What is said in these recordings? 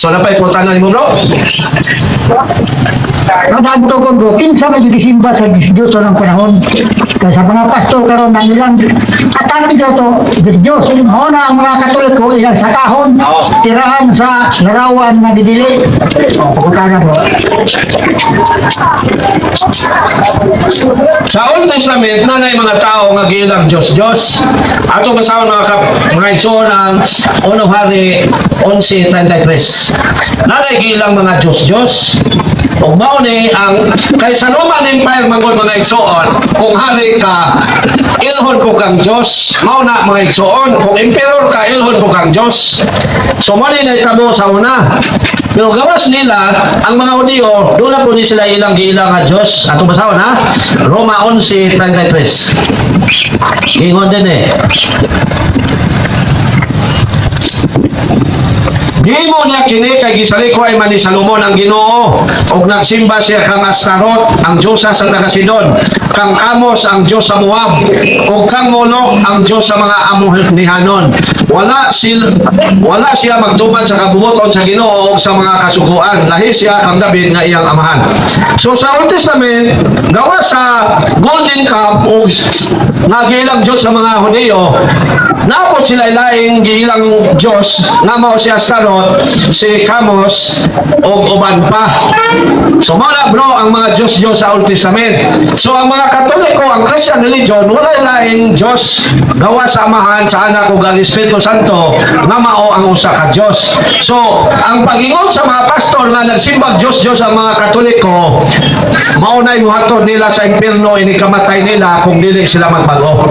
So napaiputan na mo bro. Kadang to ko bro, kinsa may gisimba sa Diyos ng panahon. Kaya sa mga pastor karon nang ilang atake daw to Diyos. Mo na ang mga Katoliko ilang sa kahon, tirahan sa larawan na didili. Pagkutana bro. Sa Old Testament na mga tao nga giilang Diyos. Ato basaw mga igsoon ang unang hari 11:33. Nanay giilang mga Diyos. Kung mao ni ang kay sa Roman Empire mangod mga igsoon, kung hari ka ilhon ko kang Diyos, mao na mga igsoon, kung emperor ka ilhon ko kang Diyos. So mo ni nahitabo sa una. Pero gawas nila ang mga Hudyo, doon na po ni sila ilang giilang nga Diyos. Ato basahon ha? Roma 11:33. Ingon din eh. Di mo niya kini kay gisaliko ay man ni Salomon ang Ginoo ug nagsimba siya kang Astarot ang diyosa sa taga Sidon, kang Kamos ang Diyos sa Moab ug kang Molok ang Diyos sa mga Amornihanon. Wala siya magtuman sa kabubuton sa Ginoo ug sa mga kasuguan. Lahi siya kang David nga iyang amahan. So sa Old Testament gawa sa Golden Calf ug nagilang Diyos sa mga Hudyo, napot sila ilaing giilang Diyos nga mao siya Astarot, si Kamos o uban pa. So muna bro ang mga Diyos sa Old Testament. So ang mga Katoliko, ang Christian religion, wala laing Diyos gawa sa Amahan, sa Anak ug ang Espiritu Santo nga mao ang usa ka Diyos. So ang pagingon sa mga pastor nga nagsimbang Diyos ang mga Katoliko, maunay muhatod nila sa impierno inikamatay nila kung dili sila magbago.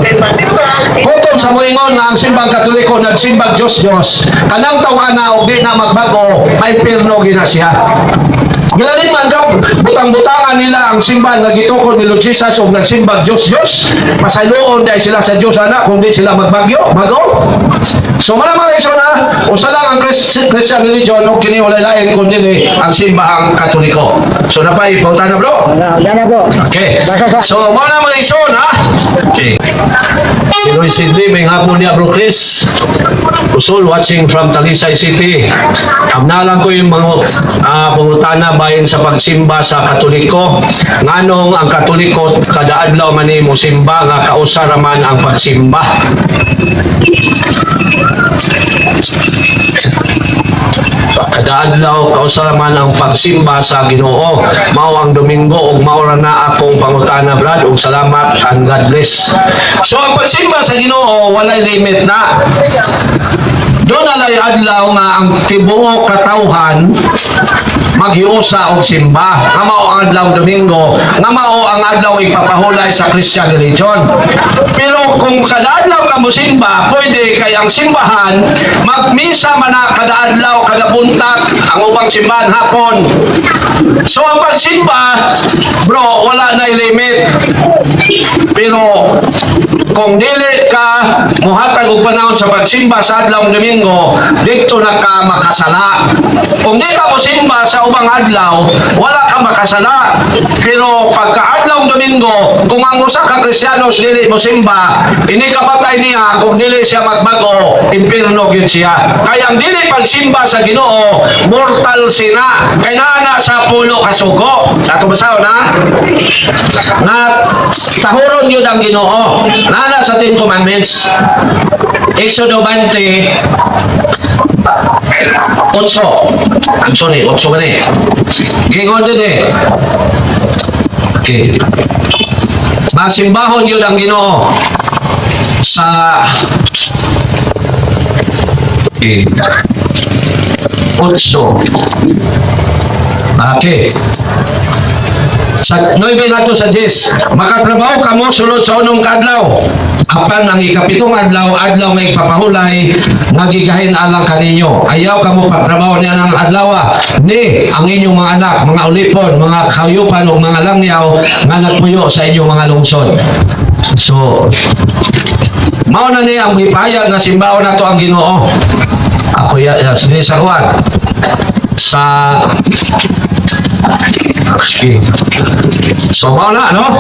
Kung sa moingon nga ang simbang Katoliko nagsimbang Diyos, kanang tawana o di na magbago, may impierno gina siya. Gilalin man ka, butang-butangan nila ang simbahan nga gitukod ni Lord Jesus o nagsimbang Diyos. Pasayloon dahil sila sa Diyos anak kung di sila magbagyo, bago. So malamang iso na, usa lang ang Christian religion o kiniwalalain kung di ang simbahang Katoliko. So napay, pauta na bro? Yan na bro. Okay. So malamang iso na. Okay. Si Lloyd Sidney, may hapon niya bro Chris. Usul watching from Talisay City. Abnalan ko yung mga pangutana bayan sa pagsimba sa Katoliko. Nganong ang Katoliko kada adlaw man mo simba nga kausara man ang pagsimba. Kada adlaw kausara man ang pagsimba sa Ginoo. Mao ang Domingo ug mao ra na akong pangutana brad ug salamat and God bless. So ang pagsimba sa Ginoo walay limit na. Doon alay adlaw nga ang tibuok katawhan maghiusa og simba. Nga mao ang adlaw Domingo, nga mao ang adlaw ipapahulay sa Christian religion. Pero kung kada adlaw ka mosimba, pwede kay ang simbahan magmisa man na kada adlaw, kada buntag, ang ubang simbahan hapon. So ang pagsimba, bro, wala na limit. Pero kung dili ka muhatag og panahon sa pagsimba sa adlaw Domingo, dito na ka makasala. Kung di ka mosimba sa ubang adlaw, wala ka makasala. Pero pagka adlaw Domingo, kung ang usa ka Kristiyanos dili mosimba, ini kapatay niya kung dili siya magbago, impierno gyud siya. Kaya ang dili pagsimba sa Ginoo, mortal sina. Kay naa sa pulo ka sugo. Ato basaw na nga tahuron yun ang Ginoo. Nana sa 10 Commandments. Exodo 20 8. I'm sorry, 8 ba ni? Gingon din eh. Okay. Masimbahon yun ang Ginoo sa 8. Okay. Sa 9 nato sa 10, makatrabaho kamo sulod sa unong kadlaw. Apan ang ikapitong adlaw may papahulay nagigahin alang kaninyo. Ayaw kamo pagtrabaho niya ng adlaw ni ang inyong mga anak, mga ulipon, mga kayupan o mga langyaw nga nagpuyo sa inyong mga lungsod. So mao na ni ang ipahayag nga simbaon nato ang Ginoo. Ako sinisakuan sa okay. So mao na no?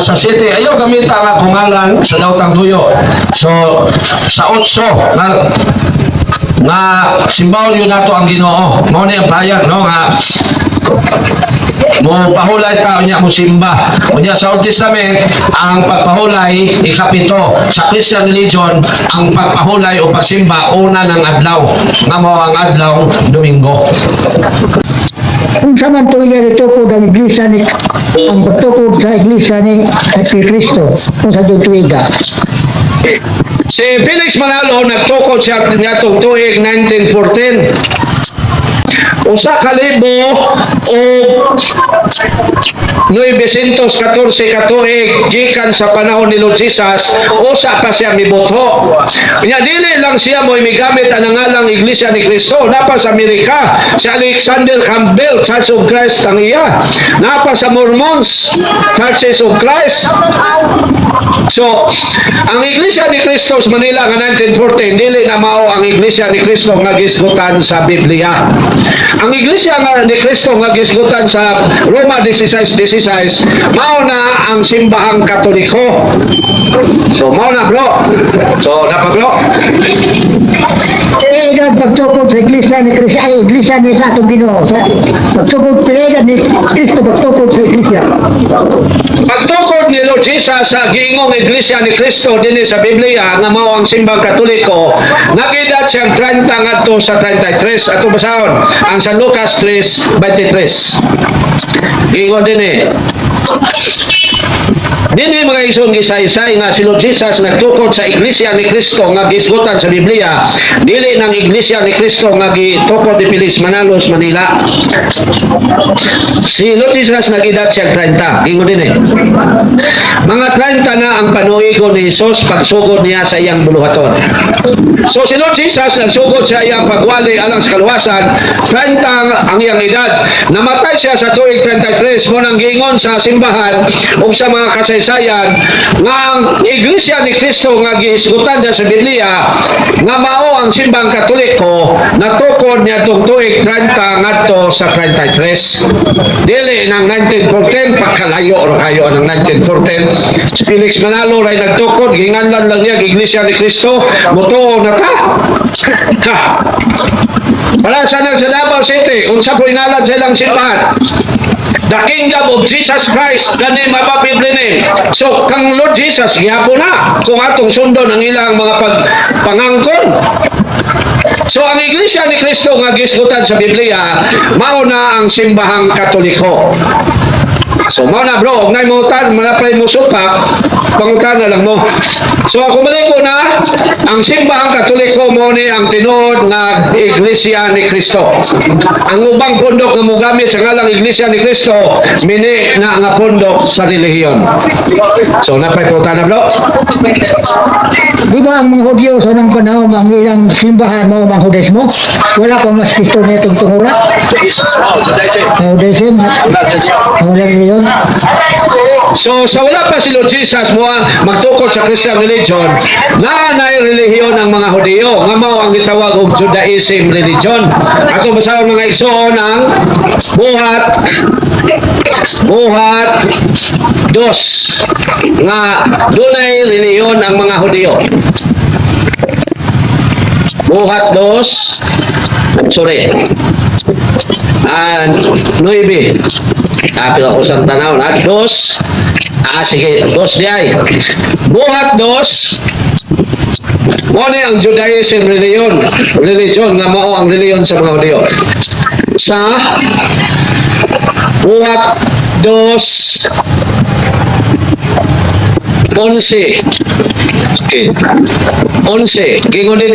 Sa city ayaw gamita nga kungalan sa daotang tuyo. So sa 8 na nga simbahan yun nato ang Ginoo. Mao ni ang bayag no nga mo pahulay ka unya mo simba. Unya sa Old Testament ang pagpahulay ikapito. Sa Christian religion ang pagpahulay o pagsimba una ng adlaw. Nga mao ang adlaw Domingo. Kung sa man tuloy ito po ang iglesia ni, ang pagtukod sa iglesia ni Kristo, kung sa tuwiga. Si Felix Manalo nagtukod siya niya tuig 1914. Usa ka libo o 914 katuig gikan sa panahon ni Lord Jesus, usa pa siya miboto. Kanya dili lang siya mo migamit ang ngalang Iglesia ni Cristo. Napa sa Amerika si Alexander Campbell, Church of Christ ang iya. Napa sa Mormons, Churches of Christ. So, ang Iglesia ni Cristo sa Manila nga 1914 dili na mao ang Iglesia ni Cristo nga gisgutan sa Biblia. Ang Iglesia nga ni Cristo nga gisgutan sa Roma 16:16 mao na ang simbahang Katoliko. So mao na bro. So napa bro. Ang pagtukod sa iglesia ni Kristo, ay iglesia ni sa atong Ginoo. Pagtukod sa ni Kristo, pagtukod sa iglesia. Pagtukod ni Lord Jesus sa giingong Iglesia ni Cristo dinhi sa Biblia nga mao ang simbang Katoliko, nagedad siyang 30 ngadto sa 33. Ato basahon ang sa Lucas 3:23. Ingon dinhi. Dini mga igsoon gisaysay nga si Lord Jesus nagtukod sa Iglesia ni Cristo nga gisgutan sa Biblia, dili ng Iglesia ni Cristo nga gitukod ni Felix Manalos Manila. Si Lord Jesus nag-edad siya 30. Ingon din mga 30 na ang panuigon ni Jesus pagsugod niya sa iyang buluhaton. So si Lord Jesus nagsugod sa iyang pagwali alang sa kaluwasan, 30 ang iyang edad. Namatay siya sa tuig 33 mo nang giingon sa simbahan o sa mga kasaysayan nga ang Iglesia ni Cristo nga gihisgutan niya sa Biblia nga mao ang simbang Katoliko natukod niya itong tuig 30 ngadto sa 33. Dili ng 1914 pagkalayo o kayo ng 1914. Si Felix Manalo ray nagtukod ginganlan lang niya Iglesia ni Cristo mutuo na ta. Para sa nang sa Davao City unsa po inalan sa ilang simbahan? The Kingdom of Jesus Christ, the name of a Bible name. So, kang Lord Jesus, gihapo na kung atong sundon ang ilang mga pangangkon. So, ang Iglesia ni Cristo nga gisgutan sa Biblia, mao na ang simbahang Katoliko. So, mao na bro, ngay mo tan, malapay mo supak, pangutan na lang mo. So, ako ko na, ang simbahang Katoliko mo ni ang tinuod na Iglesia ni Cristo. Ang ubang pundok nga mogamit sa ngalang Iglesia ni Cristo, mini na nga pundok sa relihiyon. So, napay punta na bro. Di ba ang mga Hudyo sa nang panahon ang ilang simbahan mo mga Hudismo? Wala pang mas Kristo na itong tungura? Hudism? Wala yun? So, sa wala pa si Lord Jesus mo magtukod sa Christian religion, na relihiyon ang mga Hudyo, nga mao ang gitawag og Judaism religion. Ato basahon mga igsoon ang buhat 2 nga dunay relihiyon ang mga Hudyo. Buhat 2 sorry 9 Tapi ako sa tanaw na 2 sige 2 diay buhat 2 mo ni ang Judaism religion nga mao ang religion sa mga Hudyo. Sa buhat 2 11 okay 11 gingon din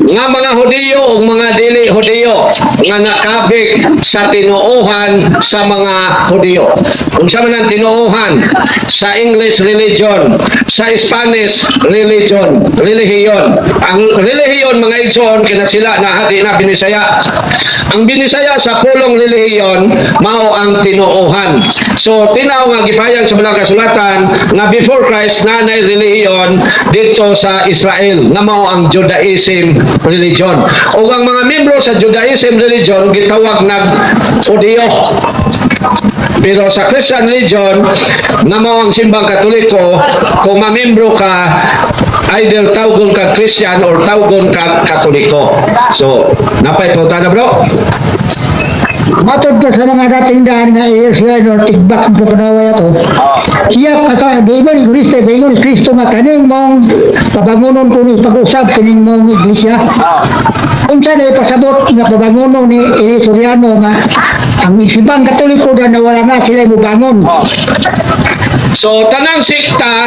nga mga Hudyo o mga dili Hudyo nga nakabik sa tinuohan sa mga Hudyo. Unsa man ang tinuohan sa English religion, sa Spanish religion, relihiyon. Ang relihiyon mga igsoon kina sila na hati na Binisaya. Ang Binisaya sa pulong relihiyon mao ang tinuohan. So tinaw nga gipayag sa mga kasulatan nga before Christ nanay relihiyon dito sa Israel nga mao ang Judaism religion. O ang mga membro sa Judaism religion gitawag nag Hudyo. Pero sa Christian religion nga mao ang simbang Katoliko, kung mamembro ka either tawgon ka Christian or tawgon ka Katoliko. So, napay po na bro? Matod ko sa mga dating daan nga siya no tigbak ang papanaway ato. Siya kata di ba ni Kristo nga kaning mong pabangonon ko ni pag-usab kining mong iglesia. Unsa na ipasabot nga pabangonon ni Soriano nga ang isibang Katoliko na nawala na sila mo bangon. So, tanang sikta,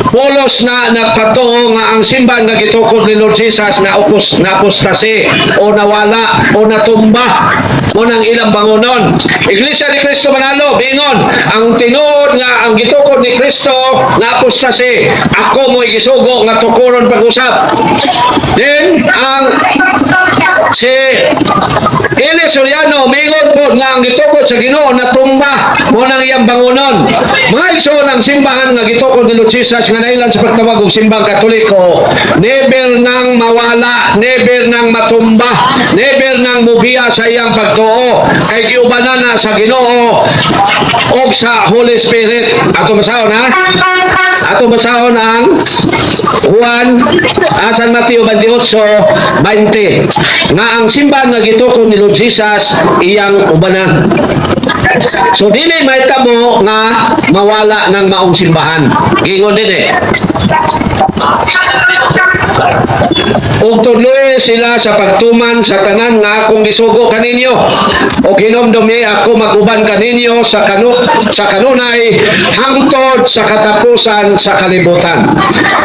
polos na nagpatuo nga ang simbahan nga gitukod ni Lord Jesus na apostasi o nawala o natumba mo ng ilang bangunon. Iglesia ni Cristo Manalo, bingon, ang tinuod nga ang gitukod ni Cristo na apostasi, ako mo igisugo nga tukuron pag-usap. Then, ang si Eli Soriano, mingon po nga ang gitukod sa Ginoo na tumba mo ng iyang bangunon. Mga iso ng simbahan nga gitukod ni Lord Jesus nga nailan sa pagtawag og simbang Katoliko, never nang mawala, never nang matumba, never nang mubiya sa iyang pagtuo. Kay giubanan na sa Ginoo o sa Holy Spirit. Ato basahon ha? Ato basahon ang Juan San Mateo 28:20 nga ang simbahan nga gitukod ni Lord Jesus iyang ubanan. So dili mahitabo nga mawala ng maong simbahan. Gingon din eh. Ug tuloy sila sa pagtuman sa tanan nga akong gisugo kaninyo. O ginomdom ni ako maguban kaninyo sa kanunay hangtod sa katapusan sa kalibutan.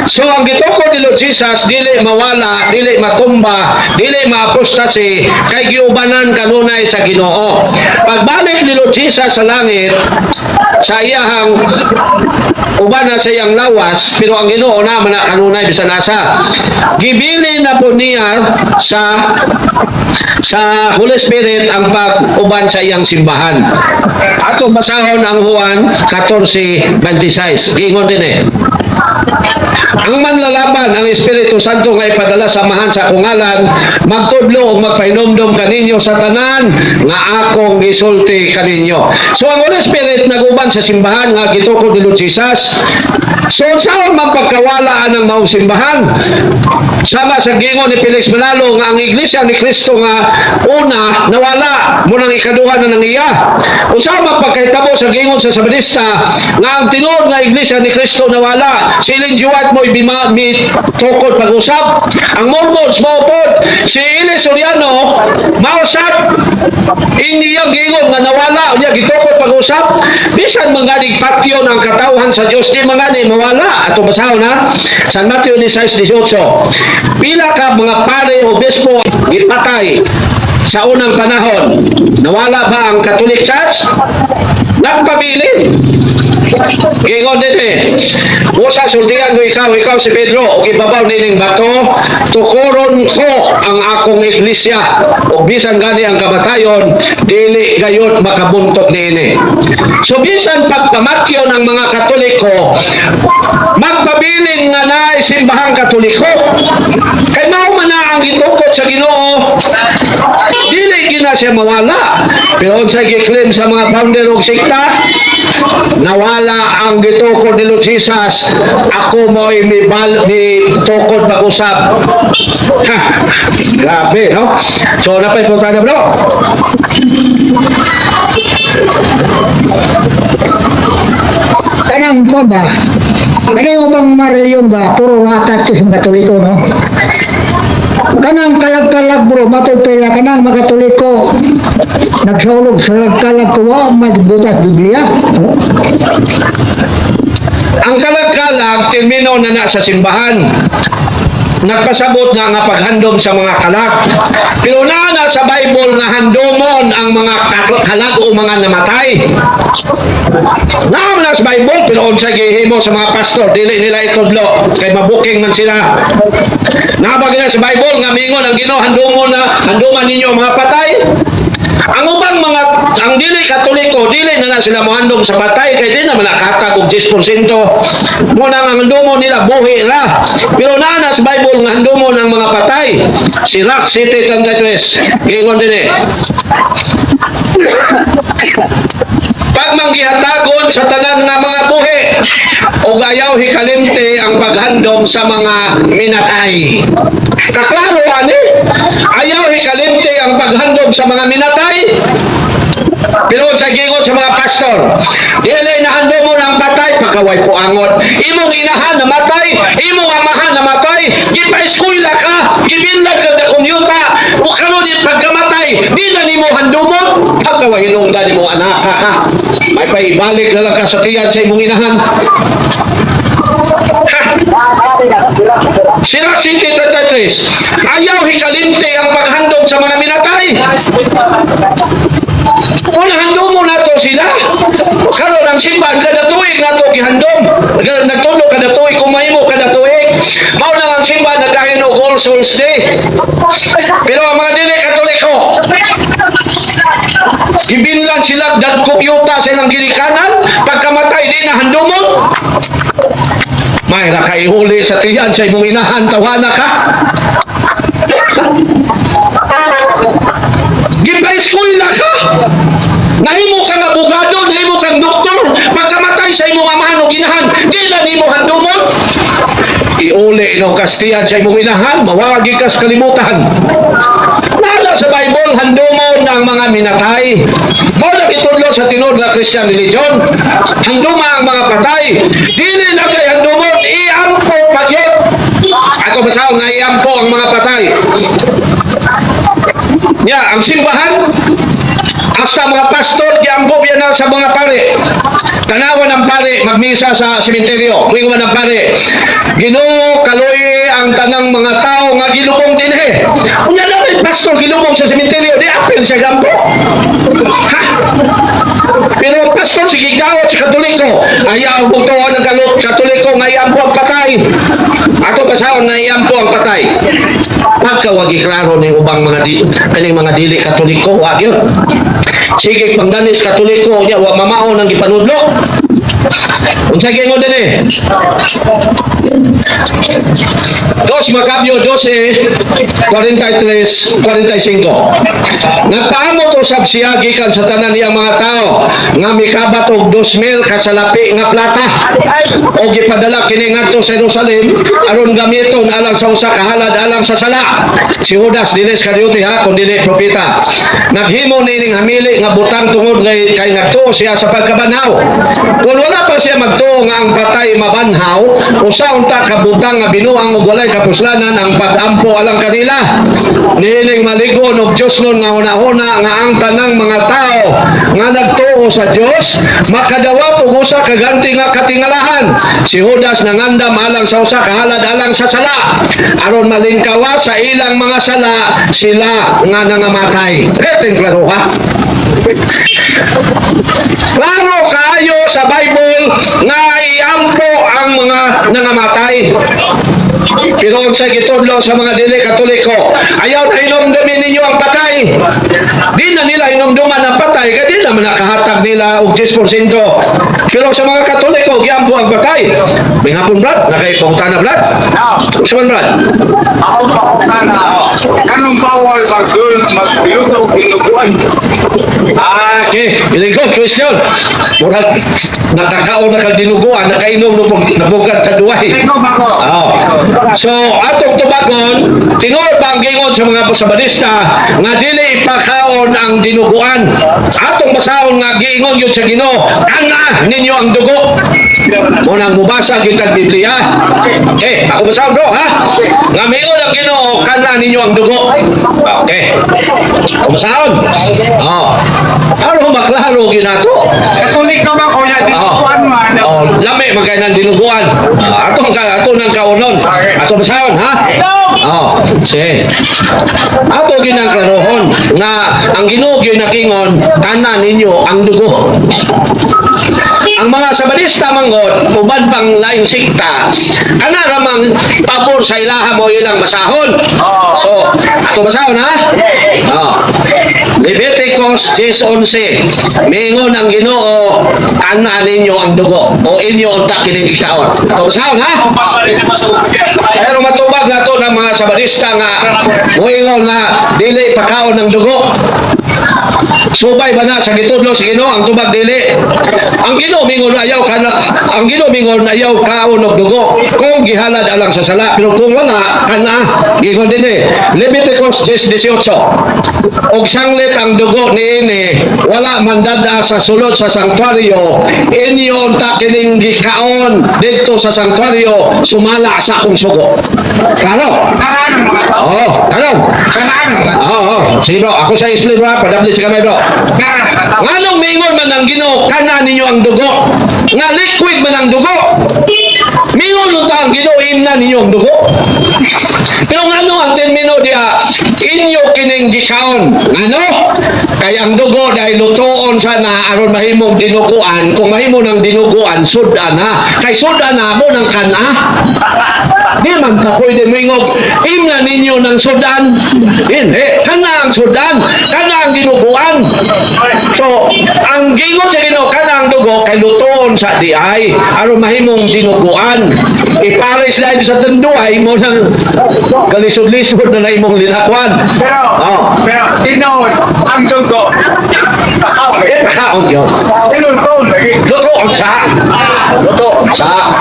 So ang gitukod ni Lord Jesus dili mawala, dili matumba, dili maapostasi kay giubanan kanunay sa Ginoo. Pagbalik ni Lord Jesus sa langit sa iyahang ubanan sa iyang lawas, pero ang Ginoo naman na kanunay bisan asa. Gibilin na po niya sa Holy Spirit ang pag-uban sa iyang simbahan. Ato basahon ang Juan 14:26. Gingon din eh. Ang manlalaban ang Espiritu Santo nga ipadala samahan sa kungalan, magtudlo o magpainomdom kaninyo sa tanan nga akong gisulti kaninyo. So ang Holy Spirit naguban sa simbahan nga gitukod ni Lord Jesus. So saan man pagkawalaan ng maong simbahan? Sama sa gingon ni Felix Manalo nga ang Iglesia ni Cristo nga una nawala mo nang ikaduha na nang iya. Kung saan man pagkahitabo sa gingon sa Sabadista nga ang tinuod nga Iglesia ni Cristo nawala, si Ellen G. White mo tukod pag-usap. Ang Mormons maupod, si Eli Soriano mausap. Hindi yung gingon nga nawala niya gitukod pag-usap. Bisan manganig patio ng katauhan sa Diyos di mangani mawala. Ato basahon na San Mateo 16:18. Pila ka mga pare o bispo gipatay sa unang panahon. Nawala ba ang Catholic Church? Nagpabilin. Gingon din eh. Usa sultihan ko ikaw si Pedro o ibabaw nining bato, tukuron ko ang akong iglesia o bisan gani ang kamatayon dili gayud makabuntot niini. So bisan pagpamatyo ng mga Katoliko magpabiling nga na simbahang Katoliko kay mao man na ang gitukod sa Ginoo dili gina siya mawala. Pero unsay gi-claim sa mga founder og sekta nawala ang gitukod ni Lord Jesus, ako mo ni tukod mag-usap. Grabe, no? So, napay po tayo, bro. Kanang ko ba? Ano yung bang marelyon ba? Puro wakas sa Katoliko, no? Kanang kalag-kalag bro, matupila kanang mga Katoliko nagsaulog sa kalag kuwa magbutas Biblia. Ang kalag-kalag termino na sa simbahan. Nagpasabot nga paghandom sa mga kalag. Pero na sa Bible nga handomon ang mga kalag o mga namatay. Na sa Bible pero unsay gihimo sa mga pastor dili nila itudlo kay mabuking man sila. Nabagina sa Bible nga mingon ang Ginoo handuman ninyo mga patay. Ang ubang ang dili Katoliko, dili na sila mohandom sa patay kay di naman nakatag og 10%. Muna ang handomon nila buhi ra. Pero na sa Bible nga handomon ang mga patay. Si Rock City Tangatwes. Gingon din eh. Pagmanggihatagon sa tanan nga mga buhi o ayaw hikalimte ang paghandom sa mga minatay. Kaklaro ani? Ayaw hikalimte ang paghandom sa mga minatay. Pero sa gingon sa mga pastor, dili nahando mo ng patay, pagkaway po angot. Imong inahan na matay, imong amahan na matay, gipa-eskwela ka, gibinlag ka na kumyuta, o karon din pagkamatay, di na nimo handumon, pagkaway hinungdan nimo anak ka. May paibalik na lang ka sa tiyan sa imong inahan. Sirach City 33, ayaw hikalimte ang paghandom sa mga minatay. Handom mo na to sila. Karon ang simbahan kada tuig na to gihandom. Nagtulog kada tuig, kumahimo kada tuig. Mao na ang simbahan nagkain og All Souls Day. Pero ang mga dili Katoliko, gibinlan sila dagko yuta sa ilang girikanan, pagkamatay di na handomon. May nakaihuli sa tiyan sa imong inahan, tawana ka. Gipa-school na ka. Nahimo kang abogado, nahimo kang doktor, pagkamatay sa imong amahan o ginahan, di na nimo handumon. Iuli no kastiyan sa imong inahan, mawagi ka sa kalimutan. Nala sa Bible, handumon ang mga minatay. Mo na itudlo sa tinod na Christian religion. Handuma ang mga patay. Dili na kay handumon, iampo pagyot. Ako basaw nga iampo ang mga patay. Ang simbahan, hasta mga pastor, giampo yan na sa mga pare. Tanawan ng pare, magmisa sa sementeryo. Kuingon ng pare, Ginoo kaloy ang tanang mga tao nga gilubong din Unya na may pastor gilubong sa sementeryo, di apel siya gampo. Ha? Pero pastor, sige gawat sa Katoliko. Ayaw mo to ang Katoliko nga iampo ang patay. Ato pasahon na iampo ang patay. Pagkawagi klaro ng ubang mga mga dili Katoliko, wag yun. Sige pangdanis Katoliko, ya wa mamao nang gipanudlo. Unsa gingon din Dos Macabeo 12:43-45. Nagpaamo to sabsiya gikan sa tanan niyang mga tao nga mikabat og 2,000 ka salapi nga plata o gipadala kini ngadto sa Jerusalem aron gamiton alang sa usa ka halad alang sa sala. Si Judas dili Iscariote ha kun dili propeta. Naghimo nining hamili nga butang tungod kay ngadto siya sa pagkabanhaw. Kung wala pa siya magtuo nga ang patay mabanhaw, usa unta ka butang nga binuang og walay kapuslanan ang pag-ampo alang kanila. Nining maligon og Dios nun nga hunahuna nga ang tanang mga tao nga nagtuo sa Dios makadawat og usa ka ganti nga katingalahan. Si Judas nangandam alang sa usa ka halad alang sa sala aron malingkawa sa ilang mga sala sila nga nangamatay. Eting klaro ha. Klaro kaayo sa Bible nga iampo ang mga nangamatay. Pero sa gitudlo sa mga dili Katoliko, ayaw na hinumdumin ninyo ang patay. Di na nila hinumduman ang patay, kaya di naman nakahatag nila og 10%. Pero sa mga Katoliko, giampo ang patay. May hapon, Brad? Nakaipunta na, Brad? Sa man, Brad? Ako pa na. Kanong bawal mag-yuto ginubuan. Okay. Good question. Murag nakakaon na kang dinuguan, nakainom na bugat sa duway. So, atong tubagon, tinuro pa ang gingon sa mga Sabadista nga dili ipakaon ang dinuguan. Atong basahon nga giingon yun sa Ginoo, kana ninyo ang dugo. Munang mubasa kitag Biblia. Okay, ako basahon bro ha. Nga miyon ang Ginoo, kana ninyo ang dugo. Okay. Ako basahon. Ano maklaro ginato? Katolik naman ko yan, dinuguan man. Lami magkainan dinuguan. Ato nang kaunon. Ato basahon ha? Sige. Ato ginang klarohon na ang Ginoo gyud nakingon kana ninyo ang dugo. Ang mga Sabadista manggod uban pang laing sikta ana ramang pabor sa ilaha mo ilang basahon. So ato basahon ha? Leviticus 10:11 mingon ang Ginoo ana ninyo ang dugo o inyo unta kining ikaon. Ato basahon ha? Pero matubag na to ng mga Sabadista nga muingon nga dili pakaon ng dugo. Subay ba na sa gitudlo sa Ginoo ang tubag dili. Ang Ginoo mingon ayaw kana, ang Ginoo mingon ayaw kaon og dugo kung gihalad alang sa sala. Pero kung wala kana gingon dinhi Leviticus 10:18. Og sanglit ang dugo niini wala mandada sa sulod sa sanktuaryo, inyo ta kining gikaon didto sa sanktuaryo sumala sa akong sugo. Klaro? Oh, klaro. Sige bro, ako sa isli bro, padabli sa kamay bro. Nganong mingon man ang Ginoo kana ninyo ang dugo? Nga liquid man ang dugo. Mingon nun ta ang Ginoo imna ninyo ang dugo. Pero ngano ang termino dia inyo kining gikaon. Ngano? Kaya ang dugo dahil lutoon sana aron mahimong dinuguan. Kung mahimo ng dinuguan, sudan na. Kay sudan na mo ng kana. Di man ka pwede mingog imna ninyo ng sudan. Hindi. Kana ang sudan. Kana ang dinuguan. So, ang gingot sa Ginoo kana ang dugo kay lutoon sa diay aron mahimong dinuguan. Ipares na sa tanduay mo ng kalisod-lisod na imong linakwan. Pero, tinood, ang dugo. Pakaon yun. Tinulkon lagi. Lutoon sa. Lutoon sa.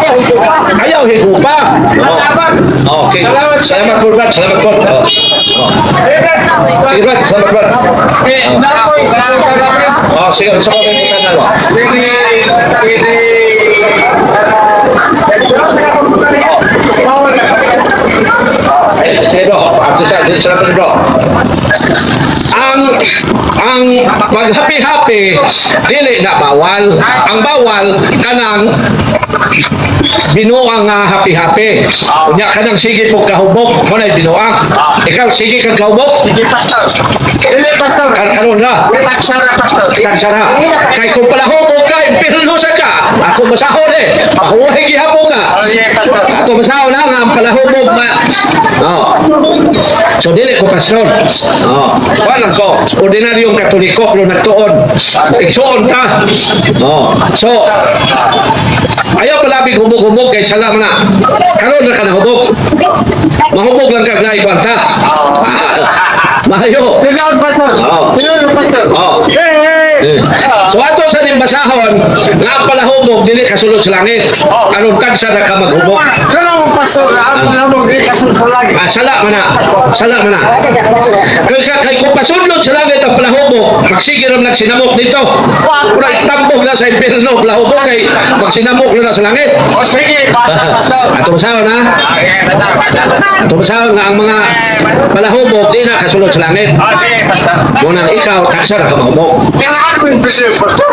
Ayaw higupa. Okay. Salamat po, Brad. Salamat po. Sige, Brad. Salamat, Brad. Sige. Sa mga kita na lo. Sige, bro. Salamat, bro. Ang mag-happy-happy dili na bawal. Ang bawal kanang binuang nga happy-happy. Kunya kanang sige po kahubog, mo na binuang. Ikaw sige kang kahubog. Sige, pastor. Dili, pastor. Karon na. Taksara, pastor. Kansara. Kay kung pala hubog ka, impirno sa ka. Ako masahon eh. Mahuhay gihapon ka. Sige, pastor. Ato masahon na nga ang pala hubog ma. So dili ko pastor. Wala ko. Ordinaryong Katoliko pero nagtuon. Igsuon ta. So ayaw palabig hubog-hubog kay salam na. Karon na ka na hubog. Mahubog lang ka na ibanta. Mahayo. Tinood, pastor. Tinood, pastor. So ato sa nimbasahon, nga pala hubog dili kasulod sa langit. Aron tagsa na ka maghubog. Kanang pastor, ang lamang di kasunod lagi. Sala man na. Sala man na. Kay kung pasunod sa langit ang palahubog, magsigiram nagsinamok dito. Kung tambog na sa impirno, palahubog kay magsinamok na sa langit. O sige, pastor. Ato masahon na. Ato masahon nga ang mga palahubog di na kasulod sa langit. O sige, pastor. Muna ikaw, taksa na ka mahubog. Kailangan ko yung president, pastor.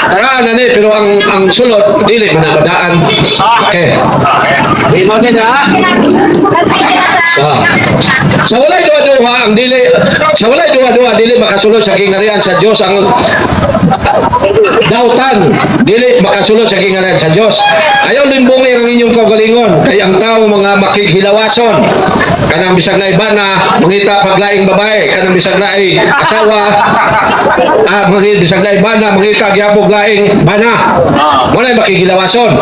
Tara na ni, pero ang sulod, dili man na badaan. Okay. Di mo din ha? Sa walay duwa-duwa ang dili, sa walay duwa-duwa dili makasulod sa kingarian sa Dios ang dautan, dili makasulod sa kingarian sa Dios. Ayaw limbungin ang inyong kaugalingon kay ang tao mga makighilawason. Kanang bisag na iba na mangita paglaing babae, kanang bisag na ay asawa, bisag na iba na mangita gihapog laing bana. Wala makighilawason.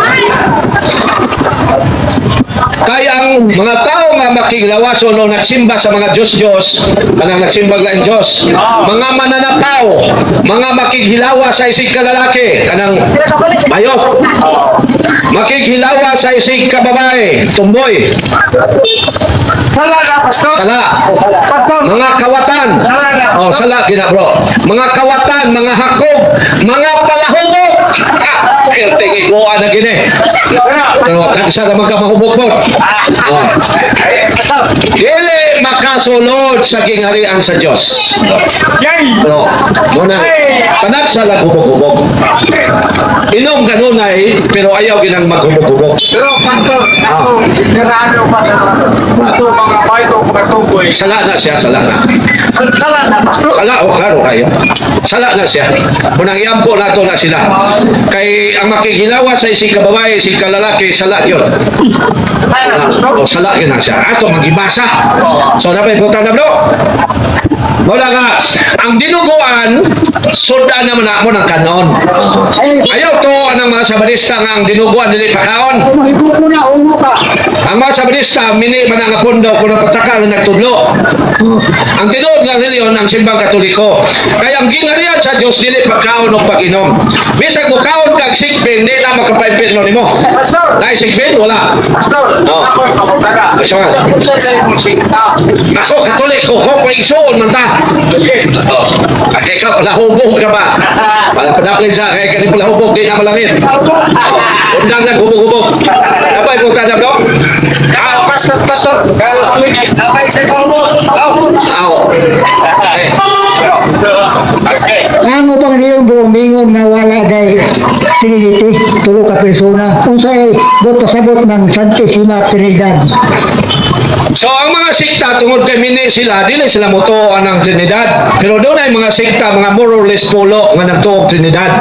Kaya ang mga tao nga makiglawason o nagsimba sa mga Diyos-Diyos, kanang nagsimba lang Diyos, mga mananakaw, mga makighilawa sa isig kalalaki, kanang bayot, makighilawa sa isig kababae, tumboy, Sala na, pastor. sala, Pastor. mga kawatan, sala, gina bro, mga kawatan, mga hakog, mga palahubog, tingin ko na gini. Pero kansa naman ka mahubog mo. Dili makasulod sa gingharian sa Diyos. Yay! Pero, muna, tanak sa laghubog-hubog. Inom kanunay, pero ayaw ginang maghubog-hubog. Pero, pastor, ako, nirano pa sa ito, mga baito, pagtuboy. Sala na siya, sala na. Sala na, pastor. Sala, klaro kayo. Sala na siya. Munang iampo na to na sila. Kay ang makikilawa sa isang kababae, isang kalalaki, sala yun. Sala yun na siya. Ato, magibasa. So, dapat punta na bro. Wala nga, ang dinuguan, sudan naman ako ng kanon. Ayaw to, ng mga Sabadista nga ang dinuguan dili pakaon. Mahigop mo na, umo ka. Ang mga Sabadista, mini man ang apundo kung napataka na nagtudlo. Ang tinuod nga reliyon ang simbang Katoliko. Kaya ang gingharian sa Diyos, dili pagkaon o pag-inom. Bisag mo kaon kag sigpin, di na makapaipin mo. Pastor! Dahil sigpin, wala. Pastor! Oo. Ako ang kapagtara. Gusto nga. Sa yung sikta. Ako, Katoliko, ko pa igsoon man ta. Oh. Kaya ka, lahubog ka ba? Wala pa daplin sa, kaya ka di pa lahubog, di na malangit. Undang na, hubog-hubog. Kapay po tada, bro? Pastor! Kaya kami ay sa kalmo. Ako. Okay. Ang upang niyong bumingon na wala dahil Trinity, tulo ka persona. Kung sa'yo, doon kasabot ng Santissima Trinidad. So ang mga sikta tungod kay mini sila dili sila motuo ng Trinidad. Pero doon ay mga sikta mga more or less pulo nga nagtuo og Trinidad.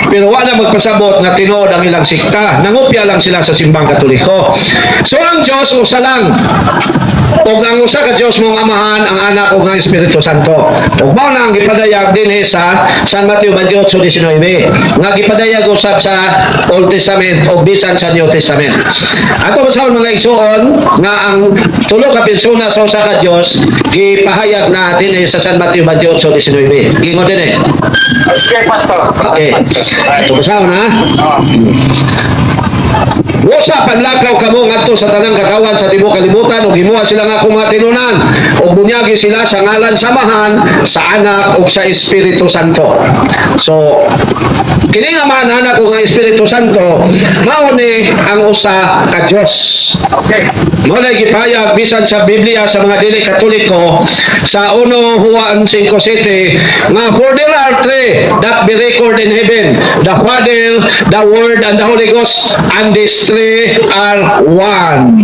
Pero wala magpasabot nga tinuod ang ilang sikta. Nangupya lang sila sa simbang Katoliko. So ang Dios usa lang. Ug ang usa ka Dios mong amahan, ang anak ug ang Espiritu Santo. Ug mao na ang gipadayag dinhi sa San Mateo 28:19 nga gipadayag usab sa Old Testament o bisan sa New Testament. Ato sa mga igsoon nga ang tulo ka persona sa usa ka Dios gipahayag natin sa San Mateo 28:19. Ingon din eh. Sige, Pastor. Okay. Ito sa na. Usa panlakaw kamo ngadto sa tanang kagawan sa tibuok kalibutan ug himuha sila nga akong mga tinunan ug bunyagi sila sa ngalan samahan sa anak ug sa Espiritu Santo. So kini naman anak ug ang Espiritu Santo mao ni ang usa ka Dios. Okay. Mao na gipahayag bisan sa Biblia sa mga dili Katoliko sa 1 Juan 5:7 nga for there are three that be recorded in heaven, the Father, the Word, and the Holy Ghost, and these three are one.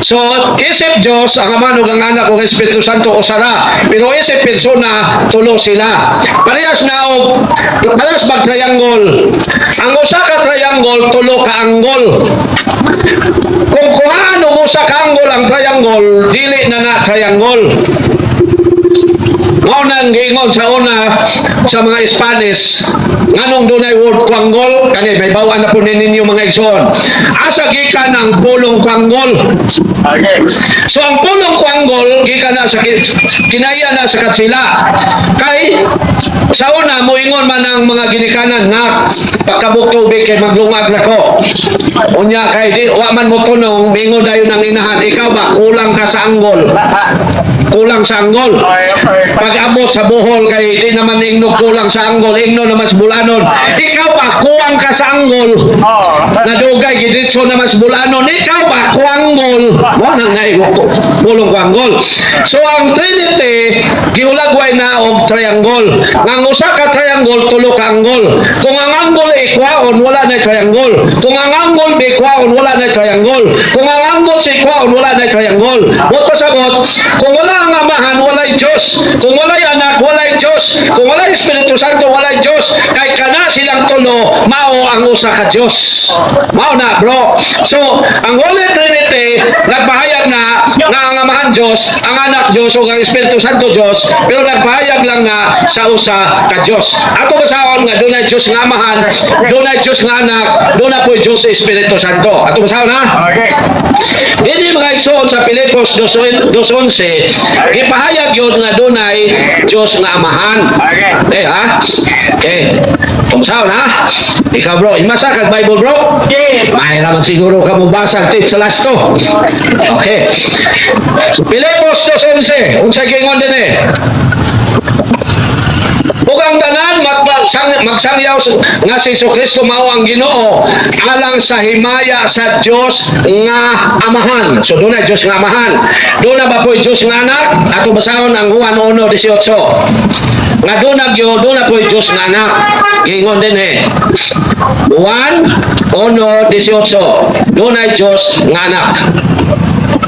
So, isip Diyos, ang Ama ug ang Anak ug ang Espiritu Santo usara, pero isip persona tulo sila. Parehas na og parehas bag triangle. Ang usa ka triangle tulo ka angle. Kung kuhaan o usa ka angle ang triangle, dili na triangle. Mao nang giingon sa una sa mga Spanish nganong dunay word quangle kani may bawaan na po ninyo mga igsoon. Asa gikan ang pulong quangle? Okay. So ang pulong quangle gikan na sa kinaya na sa katsila. Kay sa una moingon man ang mga ginikanan na pagkabuk tubig kay maglungag nako. Unya kay di wa man mo tunong mingon dayon ang inahan ikaw ba kulang ka sa anggol. Kulang sa anggol. Pag-abot sa Bohol kay di naman ingno kulang sa anggol, ingno naman sa Bulanon. Ikaw ba kuwang ka sa anggol? Nadugay giditso naman sa Bulanon. Ikaw ba kuanggol? Wa nang naigo pulong kuanggol. So ang Trinity giulagway na og triangle. Nang usa ka triangle tulo ka anggol. Kung ang anggol ay kwaon wala na triangle. Kung ang anggol ay kwaon wala na triangle. Kung ang anggol si kwaon wala na triangle. Mo pasabot kung wala ang amahan walay Dios. Kung walay anak walay Dios. Kung walay Espiritu Santo walay Dios. Kay kana silang tulo mao ang usa ka Dios. Mao na bro. So ang Holy Trinity nagpahayag na nga ang amahan Dios, ang anak Dios ug ang Espiritu Santo Dios, pero nagpahayag lang na sa usa ka Dios. Ato basahon nga dunay Dios nga amahan, dunay Dios nga anak, dunay po Dios sa Espiritu Santo. Ato basahon ha? Okay. Dili mga igsoon sa Pilipos 2:11 gipahayag yun nga dunay Dios nga amahan. Okay. Ha? Okay. Tumsaw na. Ikaw bro, imasa kag Bible bro? Okay. May naman siguro ka mo basag tip sa last to. Okay. So Pilipos 2:11 unsa gingon din eh? Ug ang tanan magsangyaw nga si Jesucristo mao ang Ginoo alang sa himaya sa Dios nga amahan. So doon na Dios nga amahan. Doon na ba po Dios nga anak? Ato basahon ang Juan 1:18. Nga doon na po Dios nga anak. Ingon din eh. Juan 1:18. Doon na Dios nga anak.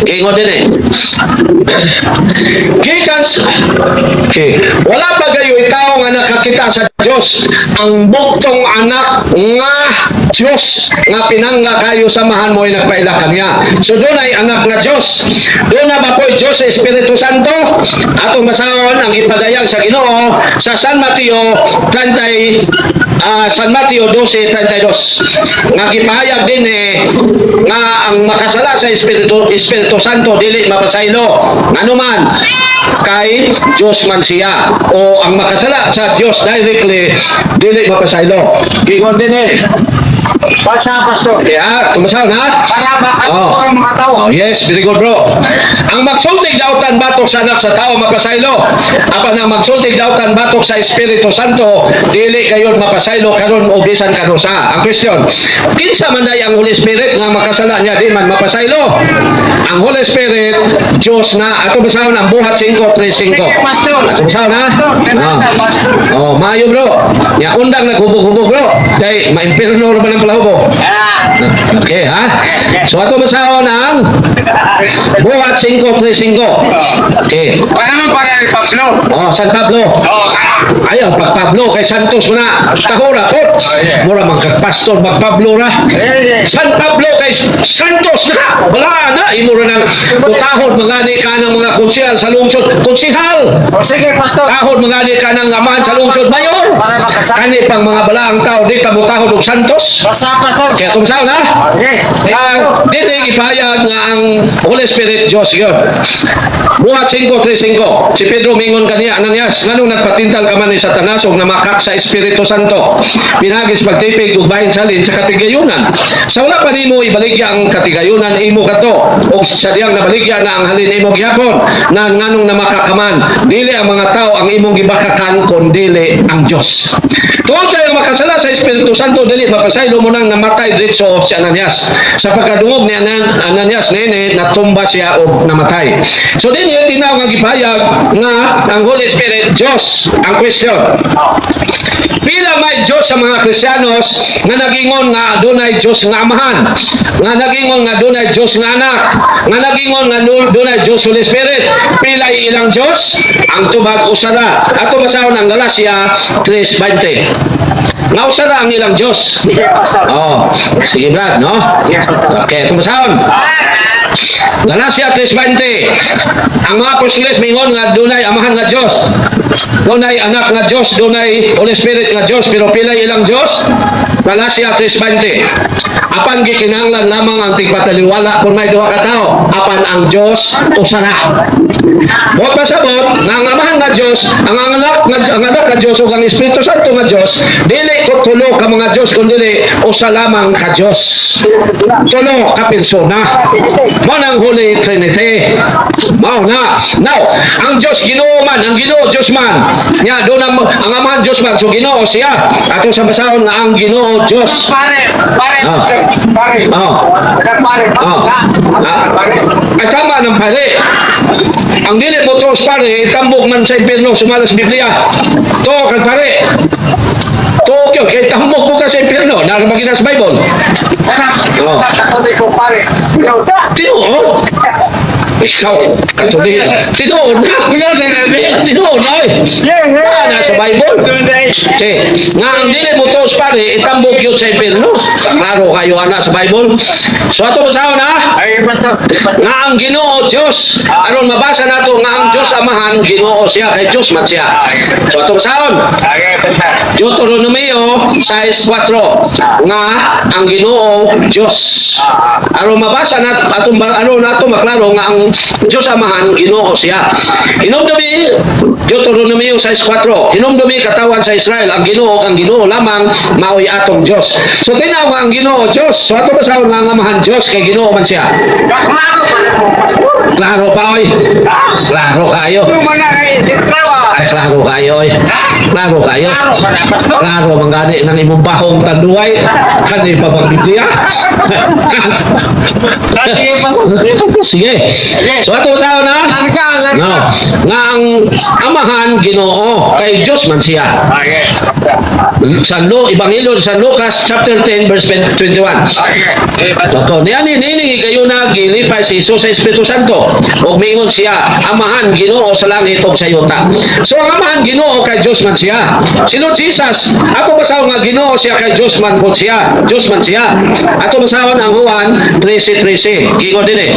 Ingon din eh. Gikan okay. Wala pa kayo ikaw nga nakakita sa Dios ang buktong anak nga Dios nga pinangga kayo samahan mo ay nagpaila kanya. So doon ay anak nga Dios. Doon na ba po Dios sa Espiritu Santo? Atong masahon ang ipadayag sa Ginoo sa San Mateo 28 San Mateo 12:32 nga gipahayag din nga ang makasala sa Espiritu Santo dili mapasaylo nganuman kay Diyos man siya, o ang makasala sa Diyos directly dili mapasaylo. Gigon din Basa, Pastor. Kaya, tumasaw na? Para makatulong ang mga tao. Oh, yes, very good bro. Ang magsultig dautan batok sa anak sa tao mapasaylo. Apan ang magsultig dautan batok sa Espiritu Santo dili kayon mapasaylo karon og bisan kanusa. Ang question, kinsa man day ang Holy Spirit nga makasala niya di man mapasaylo? Ang Holy Spirit Dios na. Ato basahon ang buhat 5:3-5. Pastor. Ato basahon na? Oh, maayo bro. Ya undang naghubog-hubog bro. Kay maimpirno naman ang palahubog. Okay, ha? So ato basahon ang buhat 5:3-5. Okay. Wala naman para ni Pablo. Oh, San Pablo. Ayaw, pag Pablo, kay Santos mo na. Tahura ko. Mura magkapastor, mag-Pablo na. San Pablo kay Santos na. Wala na. Imura ng tutahod, magani ka ng mga konsihal sa lungsod. Konsihal! O sige, Pastor. Tahod, magani ka ng amahan sa lungsod. Mayor! Para makasal. Kani pang mga balaang tao, di ka mutahod og Santos. Basa, Pastor. Kaya tumasaw na. Okay. Dito ipahayag nga ang Holy Spirit Diyos yun. Buhat 5:3-5. Si Pedro mingon kaniya, Ananias, nganong nagpatintal ka man ni Satanas o namakak sa Espiritu Santo. Pinagis pagtipig ug bahin salin sa katigayunan. Sa wala pa nimo ibaligya ang katigayunan imo kato o sa diyang nabaligya na ang halin imo gihapon na nganong namakakaman. Dili ang mga tao ang imong gibakakan kun dili ang Dios. Tungod kayo makasala sa Espiritu Santo dili mapasaylo mo nang namatay diretso si Ananias. Sa pagkadungog ni Ananias nene natumba siya o namatay. So din yung tinaw nga gipahayag nga ang Holy Spirit Diyos. Ang question, pila may Diyos sa mga Kristiyanos nga nagingon nga dunay Diyos nga amahan, nga nagingon nga dunay Diyos nga anak, nga nagingon nga dunay Diyos Holy Spirit? Pila ilang Diyos? Ang tubag usara. Ato basahon ang Galacia 3:20. Nga usara ang ilang Diyos. Sige, Pastor. Oh, sige Brad, no? Yes, Pastor. Okay, tumasahon. Galacia 3:20. Ang mga apostoles mingon nga dunay amahan nga Dios. Dunay anak nga Dios, dunay Holy Spirit nga Dios, pero pila ilang Dios? Galacia 3:20. Apan gikinahanglan lamang ang tigpataliwala kung may duha ka tawo. Apan ang Dios usa na. Buot pasabot nga ang amahan nga Dios, ang anak nga Dios ug ang Espiritu Santo nga Dios, dili ko tulo ka mga Dios kundi usa lamang ka Dios. Tulo ka persona. Mao nang Holy Trinity. Mao na. Now, ang Dios Ginoo man, ang Ginoo Dios man. Nya do ang amahan Dios man, so Ginoo siya. Ato sa basahon nga ang Ginoo Dios. Pare, Pastor. Pare. Oh. Pare. Oh. Pare. Ay tama ng pare. Ang dili mo tos pare, tambok man sa impyerno, sumalas Biblia. To kan pare. To kay tambok mo ka sa impyerno, narabagin sa Bible. Oh. Katolik ko, pare. Tino. Ikaw, katuloy. Tinoon na. Tinoon na eh. Na sa Bible. Okay. Nga ang dili mo tos pare, itambok yun sa impyerno. Klaro kayo ana sa Bible. So ato basahon na. Ay, Pastor. Nga ang Ginoo Dios, aron mabasa nato nga ang Dios amahan Ginoo siya kay Dios man siya. So ato basahon. Ay, Pastor. Deuteronomio 6:4 nga ang Ginoo Dios. Aron mabasa nato atong aron nato maklaro nga ang Dios amahan Ginoo siya. Hinumdumi Deuteronomio 6:4. Hinumdumi katawan sa Israel ang Ginoo lamang mao'y atong Dios. So tinaw nga ang Ginoo Dios. So ato basahon nga ang amahan Dios kay Ginoo man siya. Kaklaro pa na po, Pastor. Klaro pa oy. Klaro kayo. Yung mga naiintrawa. Ay klaro kayo oy. Klaro kayo. Klaro pa na, Pastor. Klaro man gani nang imong bahong tanduay kanay pa bang Biblia. Sige, Pastor. Sige. So ato sa na. No. Nga ang amahan Ginoo kay Dios man siya. Okay. Sa Ebanghelyo sa Lucas chapter 10 verse 21. Okay. Totoo. Nini kayo na gilipay si Jesus sa Espiritu Santo. O mingon siya, amahan Ginoo sa langit ug sa yuta. So ang amahan Ginoo kay Dios man siya. Sino Jesus? Ato basahon nga Ginoo siya kay Dios man po siya. Dios man siya. Ato basahon ang Juan 13:13. Gingon din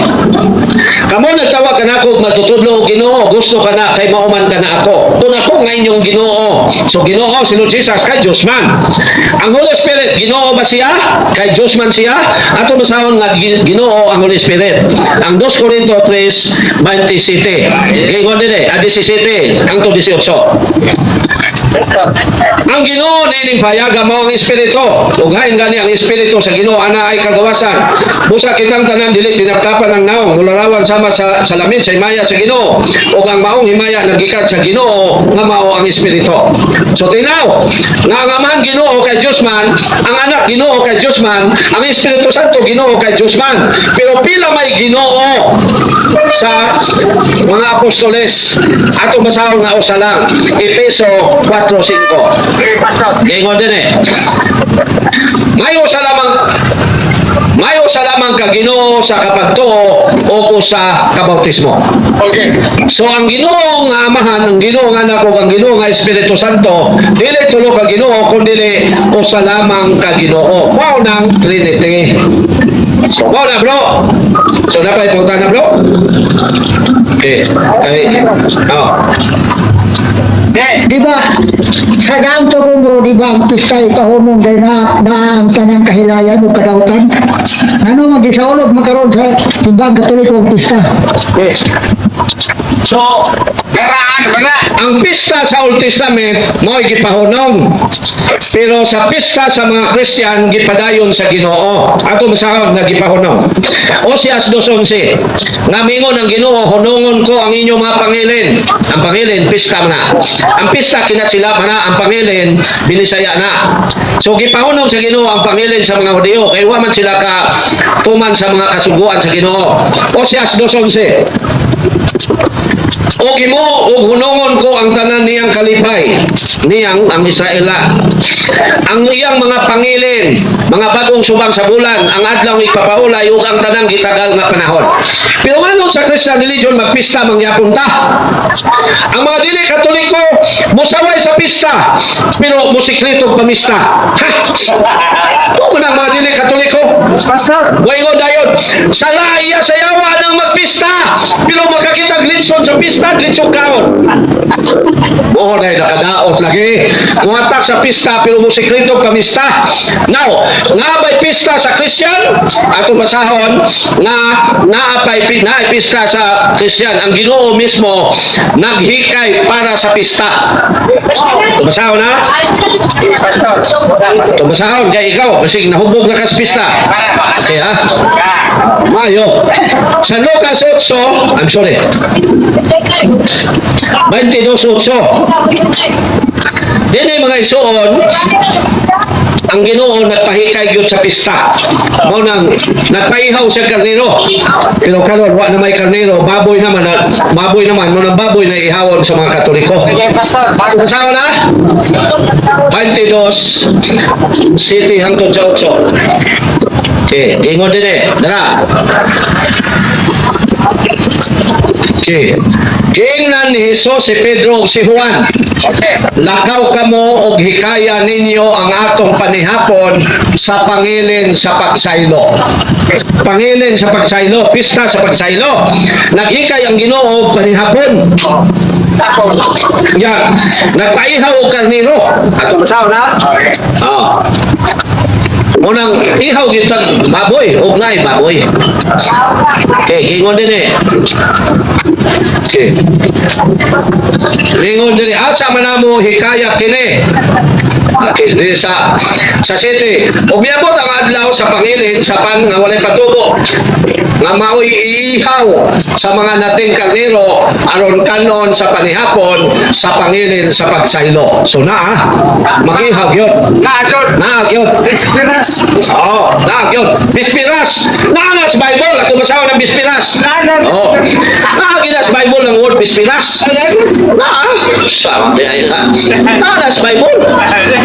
Kamo nagtawag ka na ako matutudlo og Ginoo, gusto ka na kay mauman ka na ako. Tun ako nga inyong Ginoo. So Ginoo sino Jesus kay Dios man. Ang Holy Spirit Ginoo ba siya? Kay Dios man siya. Ato basahon nga Ginoo ang Holy Spirit. Ang 2 Corinto 3:27. Gingon din 17 ang 18. Ang Ginoo nining payaga mo ang Espiritu. Ughain gani ang Espiritu sa Ginoo ana ay kagawasan. Busa kitang tanan dili tinaptapan ng naong mularawan sama sa salamin sa himaya sa Ginoo. Ug ang maong himaya nagikan sa Ginoo nga mao ang Espiritu. So tinaw, nga ang amahan Ginoo kay Dios man, ang anak Ginoo kay Dios man, ang Espiritu Santo Ginoo kay Dios man. Pero pila may Ginoo sa mga apostoles ato basahon nga usa lang Efeso 4:5. Gingon din Mayo sa lamang ka Ginoo sa kapagtuo o sa kabautismo. Okay. So ang Ginoo nga amahan, ang Ginoo nga anak ug ang Ginoo nga Espiritu Santo, dili tulo ka Ginoo kundi usa lamang ka Ginoo. Mao nang Trinity. So mao na bro. So napay punta na bro. Okay. Di ba, sa ganto ko bro, di ba, ang pistay kahunong dahil na ang tanang kahilayan o kadautan? Ano mag-isaulog magkaroon sa timbang katoliko ang pista? Okay. So, ang pista sa Old Testament mo gipahunong. Pero sa pista sa mga Christian gipadayon sa Ginoo. Ato masahon nga gipahunong. Oseas 2:11. Nga mingon ang Ginoo, hunongon ko ang inyong mga pangilin. Ang pangilin pista na. Ang pista kinatsilap na, ang pangilin binisaya na. So gipahunong sa Ginoo ang pangilin sa mga Hudiyo kay wa man sila ka tuman sa mga kasuguan sa Ginoo. Oseas 2:11. O gimo o hunongon ko ang tanan niyang kalipay niyang ang Israela. Ang iyang mga pangilin, mga bagong subang sa bulan, ang adlaw ipapaulay ug ang tanang gitagal nga panahon. Pero ano sa Christian religion magpista mangyapon ta? Ang mga dili Katoliko mosaway sa pista pero mosikreto pamista. Ano man ang mga dili Katoliko? Pastor. Waingon dayon, sala iya sayawa ng magpista pero makakita glitson sa pista glitson kaon. Oo na nakadaot lagi. Muhatak sa pista pero musikreto pamista. Now, naabay pista sa Christian ato basahon nga naapay pista sa Christian ang Ginoo mismo naghikay para sa pista. Basahon na? Pastor. Basahon kay ikaw kasi nahubog na ka sa pista. Kaya Mayo. Sa Lucas 8, I'm sorry. 22:8. Dini mga isuon, ang Ginoo nagpahikay gyud sa pista. Mao nang nagpaihaw sa karnero. Pero karon wa na may karnero, baboy naman mo nang baboy na ihawon sa mga Katoliko. Okay, Pastor. Pastor. Usaw na? 22 City hangtod sa 8. Okay, ingon din Dara. Okay. Giingnan ni Jesus si Pedro ug si Juan. Okay. Lakaw kamo og hikaya ninyo ang atong panihapon sa pangilin sa pagsaylo. Pangilin sa pagsaylo, pista sa pagsaylo. Naghikay ang Ginoo og panihapon. Ako. Yan, nagpaihaw og karnero. Ato masaw na? Okay. Oh. Unang ihaw gyud baboy, ug nay baboy. Okay, ingon din Okay. Ingon din asa man namo hikaya kini. Okay, di sa city. Ug miabot ang adlaw sa pangilin sa pan nga walay patubo. Nga maoy ihaw sa mga nating karnero aron kanon sa panihapon sa pangilin sa pagsaylo. So mag-ihaw yun. Naag yun. Experience. Oo, naag yun. Bispiras. Naag sa Bible. At tumasawa ng bispiras. Oo. Naag yun sa Bible ng word bispiras. Naag. Sabi ay naag sa Bible.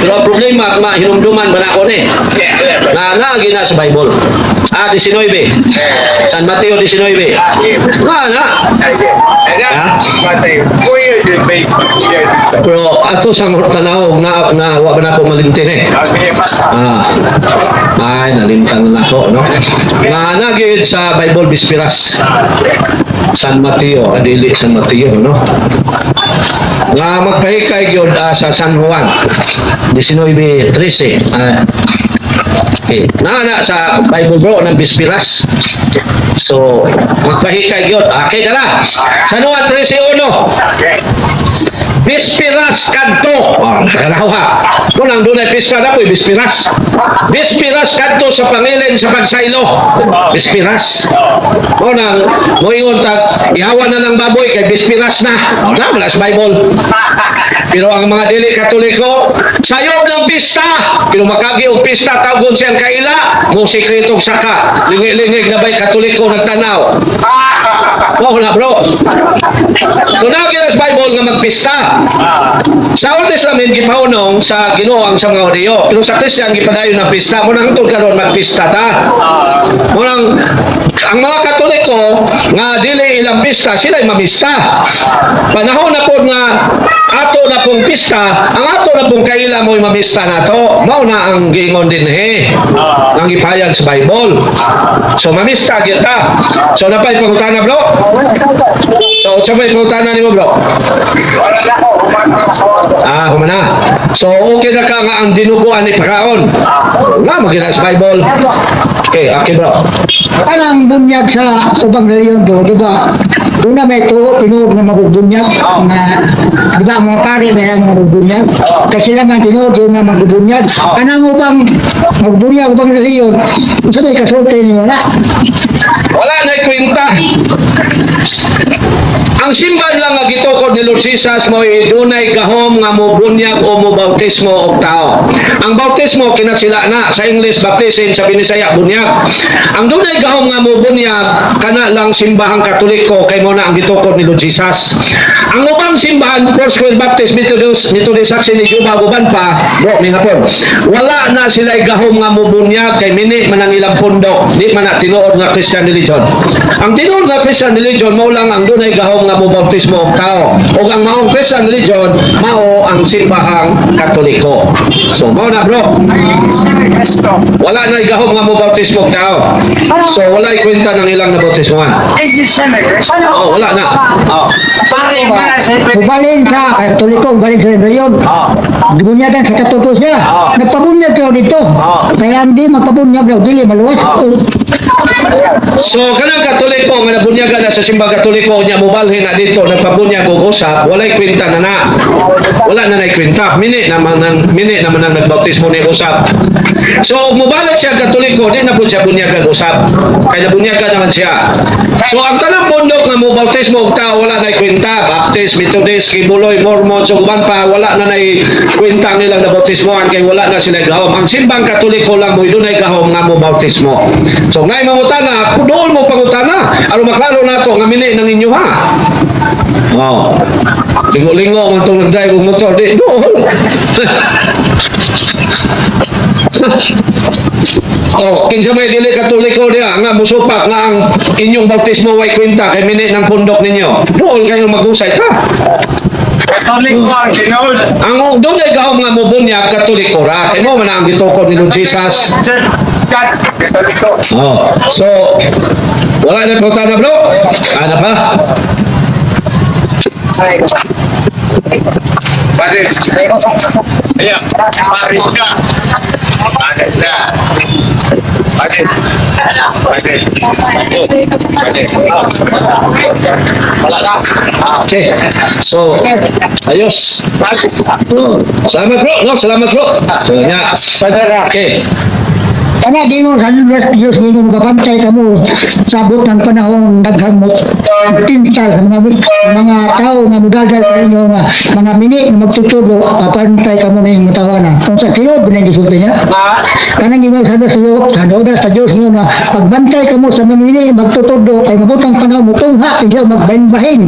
Pero ang problema, hinumduman ba na ako ni? Na gina sa Bible. 19. San Mateo 19. Na. Pero ato sa tanaw na wa ba na ako malintin eh. Ay, nalimtan na ako, no? Na nagid sa Bible Bispiras. San Mateo, adili San Mateo, no? Nga magpahikay yun sa San Juan 19:13. Okay. Na sa Bible bro ng Bispiras. So, magpahikay yun. Okay, tara. San Juan 13:1. Bispiras kadto. Karawa. Kung ang dunay pista na po, Bispiras. Bispiras kadto sa pangilin sa pagsaylo. Bispiras. O nang moingon tag ihawan na ng baboy kay Bispiras na. Wala sa Bible. Pero ang mga dili Katoliko, sayop ng pista. Pero makagi og pista tawgon siyang kaila, mo sikretong saka. Lingi-lingig na ba'y Katoliko nagtanaw. Wala bro. So naging sa Bible nga magpista. Sa Old Testament gipaunong sa Ginoo ang sa mga Hudiyo. Pero sa Kristiyan gipadayon ng pista. Mo nang tungkol karon magpista ta. Mo nang ang mga Katoliko nga dili ilang pista, sila mamista. Panahon na po nga ato na pong pista, ang ato na pong kaila mo'y mamista na to. Mao na ang giingon din ang ipayag sa Bible. So mamista kita. So napay pangutana bro? So sabay pangutana nimo bro? Humana. So okay na ka nga ang dinuguan ni pagkaon. Nga magina sa Bible. Okay bro. Anang bunyag sa ubang reliyon do, di ba? Doon na may tinuod na magbubunyag na, di ba, mga pari na yung magbubunyag. Kasi lang ang tinuod yung magbubunyag. Anang ubang magbubunyag, ubang reliyon, isa may kasulti niyo na. Wala na kwenta. Ang simbahan lang nga gitukod ni Lord Jesus mo dunay gahom nga mo bunyag o mo bautismo og tao. Ang bautismo kinasila na sa English baptism, sa Binisaya bunyag. Ang dunay gahom nga mo bunyag kana lang simbahang Katoliko kay mo na ang gitukod ni Lord Jesus. Ang ubang simbahan Foursquare Baptist, Methodist Action ni Juba uban pa, bro, mingapon. Wala na sila gahom nga mo bunyag kay mini man ang ilang pundok, di man na tinuod nga Christian religion. Ang tinuod nga Christian religion mao lang ang dunay gahom nga mo bautismo og tao. O ang maong Christian religion mao ang simbahang Katoliko. So mao na bro. Wala na gahom nga mo bautismo og tao. So wala kwenta ng ilang na bautismoan. Wala na. Ubalin sa Katoliko, ubalin sa reliyon. Bunyagan sa Katoliko siya. Nagpabunyag kayo dito. Kaya hindi magpabunyag daw, dili maluwas. So kanang Katoliko nga nabunyagan na sa simbang Katoliko nya mobalhin na dito nagpabunyag og usap, walay kwenta na. Wala na nay kwenta. Mini naman ang nagbautismo ni usap. So mobalik siya Katoliko, di na po siya bunyagan usap. Kaya nabunyagan naman siya. So ang tanang bundok nga mo bautismo og tao wala nay kwenta. Baptist, Methodist, Kibuloy, Mormon, so uban pa wala na nay kwenta nilang nabautismoan kay wala na sila gahom. Ang simbang Katoliko lang mo dunay gahom nga mo bautismo. So ngay mangutana, doon mo pangutana. Aron maklaro nato nga mini nang inyo ha. Lingo-lingo man itong nag-drive ng motor. Di, doon. Kinsa may dili Katoliko diya nga musupak nga ang inyong bautismo way kwenta kay mini ng pundok ninyo. Doon kayo mag-usay ta. Katoliko ang sinod. Ang doon ay gahom nga mo bunyag Katoliko ra. Kay mo man ang gitukod ni Lord Jesus. Katoliko. So wala na po na bro. Ano pa? Pati. Ayan. Pari ka. Pati na. Pati. Wala na. Okay. So, ayos. Salamat bro. No, salamat bro. So, yeah. Okay. Kana gingon sa Diyos gingon kapantay kamo sabot ng panahon daghang mo tinsal mga tao nga mudagal sa inyo nga mga mini nga magtutulo kapantay kamo ning mutawana. Kung sa tiyo binay gisulti niya. Kanang gingon sa Diyos sa Diyos gingon nga pagbantay kamo sa mga mini magtutulo kay mabutang panahon mo tungha kay magbahin-bahin.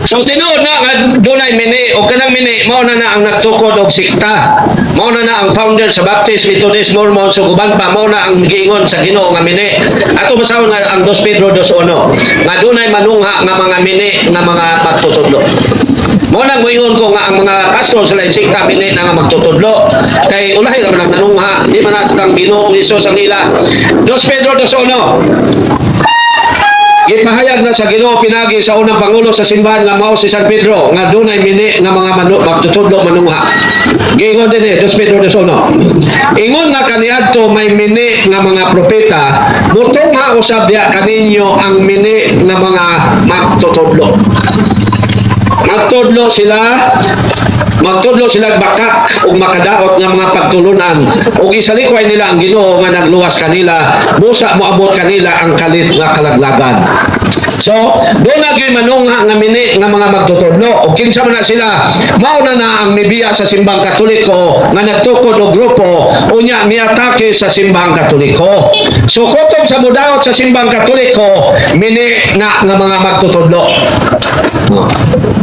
So tinuod na nga dunay mini o kanang mini mao na ang nagsukod og sikta. Mao na ang founder sa Baptist, Methodist, Mormon, suguban pa mao na ang giingon sa Ginoo nga mini. Ato masawon nga ang 2 Pedro 2:1 nga dunay manungha nga mga mini nga mga pagtutudlo. Mao nang moingon ko nga ang mga pastor sila sikta mini na nga magtutudlo kay ulahi ra man ang nanungha di man ang Ginoo Hesus ang ila. 2 Pedro 2:1 gipahayag na sa Ginoo pinagi sa unang pangulo sa simbahan nga mao si San Pedro nga dunay mini nga mga magtutudlo manungha. Giingon din 2 Pedro 2:1. Ingon nga kaniadto may mini nga mga propeta, mutungha usab diha kaninyo ang mini nga mga magtutudlo. Magtudlo sila bakak ug makadaot nga mga pagtulunan ug isalikway nila ang Ginoo nga nagluwas kanila busa moabot kanila ang kalit nga kalaglagan. So, doon na manungha nga mini nga mga magtutudlo ug kinsa man na sila mao na ang mibiya sa simbang Katoliko nga nagtukod og grupo unya miatake sa simbang Katoliko. So kutob sa mudaot sa simbang Katoliko mini na nga mga magtutudlo.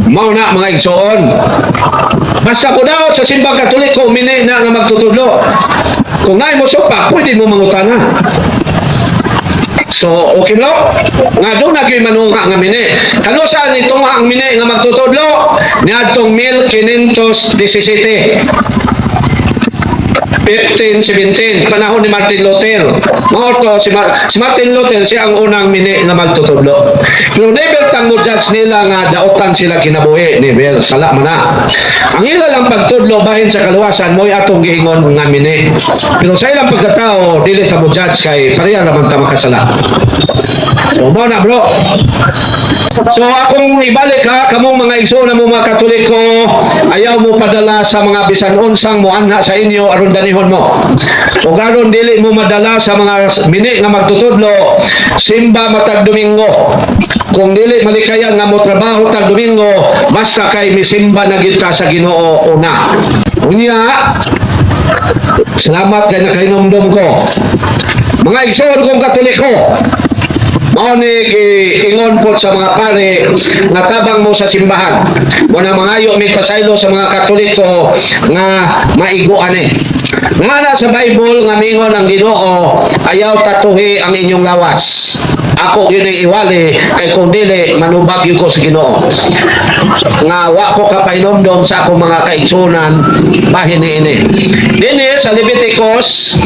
Mao na mga igsoon. Basta po daw sa simbang Katoliko, mini na nga magtutudlo. Kung naay mo sopa, pwede mo mangutana. So, okay no? Nga doon na kayo manungha nga mini. Kano saan itong ang mini nga magtutudlo? Niadtong 1517. 1517, panahon ni Martin Luther. Maorto, si Martin Luther siya ang unang mini nga magtutudlo. Pero never tang mo judge nila nga daotan sila kinabuhi. Never, sala man na. Ang ila lang pagtudlo bahin sa kaluwasan mo'y atong giingon nga mini. Pero sa ilang pagkatao, dili sa mo judge kay pareha naman ta makasala. So, mo na bro. So akong ibalik ha, kamong mga igsoon na mo mga Katoliko, ayaw mo padala sa mga bisan unsang muanha sa inyo aron danihon mo. O garon dili mo madala sa mga mini nga magtutudlo, simba matag Domingo. Kung dili malikayan nga mo trabaho tag Domingo, basta kay misimba na gid ka sa Ginoo una. Unya, salamat kay nakainomdom ko. Mga igsoon kong Katoliko, mao ni ingon po sa mga pare nga tabang mo sa simbahan mo na mangayo may pasaylo sa mga Katoliko nga maiguan nga na sa Bible nga mingon ang Ginoo ayaw tatuhi ang inyong lawas. Ako gini iwali kay kung dili manubag ko sa Ginoo nga wa ko kapainomdom sa akong mga kaigsunan bahin ini. Dini sa Leviticus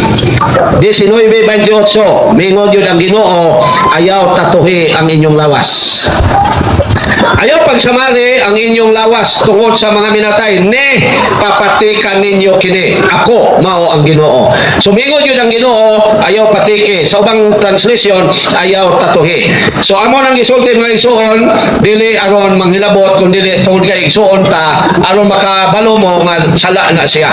19:28 mingon yun ang Ginoo ayaw tatuhi ang inyong lawas. Ayaw pagsamari ang inyong lawas tungod sa mga minatay, ne papatikan ninyo kini. Ako mao ang Ginoo. Sumingon yun ang Ginoo, ayaw patiki. Sa ubang translation, ayaw tatuhi. So amo nang gisulti mga igsoon, dili aron manghilabot kun dili tungod kay igsoon ta aron makabalo mo nga sala na siya.